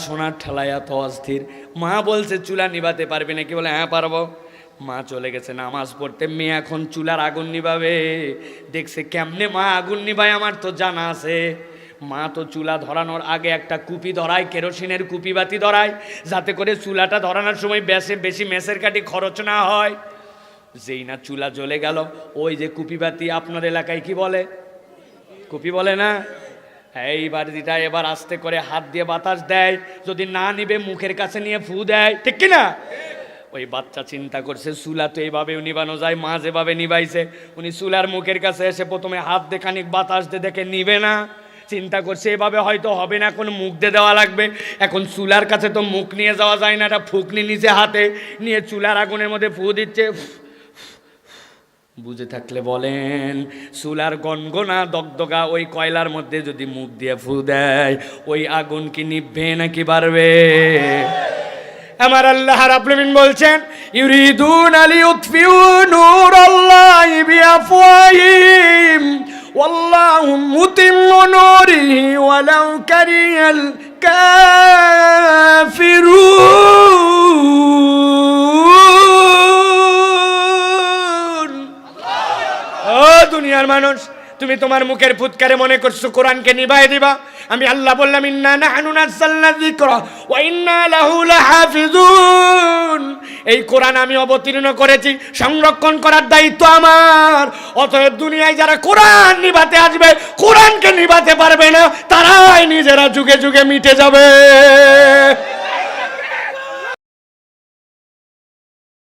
সোনার ঠেলায় এত অস্থির। মা বলছে চুলা নিভাতে পারবে নাকি? বলে হ্যাঁ পারবো। মা চলে গেছে নামাজ পড়তে, মেয়ে এখন চুলার আগুন নিভাবে। দেখছে কেমনে মা আগুন নিভায়, আমার তো জানা আছে। মা তো চুলা ধরানোর আগে একটা কুপি ধরায়, কেরোসিনের কুপি বাতি ধরায়, যাতে করে চুলাটা ধরানোর সময় বেশি মেসের কাঠি খরচ না হয়। যেই না চুলা জ্বলে গেল, ওই যে কুপি বাতি, আপনার এলাকায় কি বলে? কুপি বলে না? এইবার যেটা এবার আস্তে করে হাত দিয়ে বাতাস দেয়, যদি না নিবে মুখের কাছে নিয়ে ফু দেয়, ঠিক কিনা? ওই বাচ্চা চিন্তা করছে চুলা তো এইভাবে নিবানো যায়, মা যেভাবে নিবাইছে। উনি চুলার মুখের কাছে এসে প্রথমে হাত দিয়ে খানিক বাতাস দিয়ে দেখে নিবে না। চিন্তা করছে এভাবে হয়তো হবে না, এখন মুখ দিয়ে দেওয়া লাগবে। এখন চুলার কাছে তো মুখ নিয়ে যাওয়া যায় না, একটা ফুকনি নিচে হাতে নিয়ে চুলার আগুনের মধ্যে ফু দিচ্ছে। বুঝে থাকলে বলেন, চুলার গনগনা দগদগা ওই কয়লার মধ্যে যদি মুখ দিয়ে ফু দেয়, ওই আগুন কি নিভবে নাকি বাড়বে? আমার আল্লাহ রাব্বুল আলামিন বলছেন, ইউরিদুনা লিইউতফিউ নূরাল্লাহি বিআফওয়াহিহিম ওয়াল্লাহু মুতিম্মু নূরিহি ওয়ালাউ কারিহাল কাফিরুন। ও দুনিয়ার মানুষ, তুমি তোমার মুখের ফুৎকারে মনে করছো কোরআনকে নিভাই দিবা। আমি আল্লাহ বললাম, ইন্না নাহনু নাযালনা যিকরা ওয়া ইন্না লাহু লাহাফিজুন। এই কোরআন আমি অবতীর্ণ করেছি, সংরক্ষণ করার দায়িত্ব আমার। অতএব দুনিয়ায় যারা কোরআন নিভাতে আসবে, কোরআনকে নিভাতে পারবে না, তারাই নিজেরা যুগে যুগে মিটে যাবে।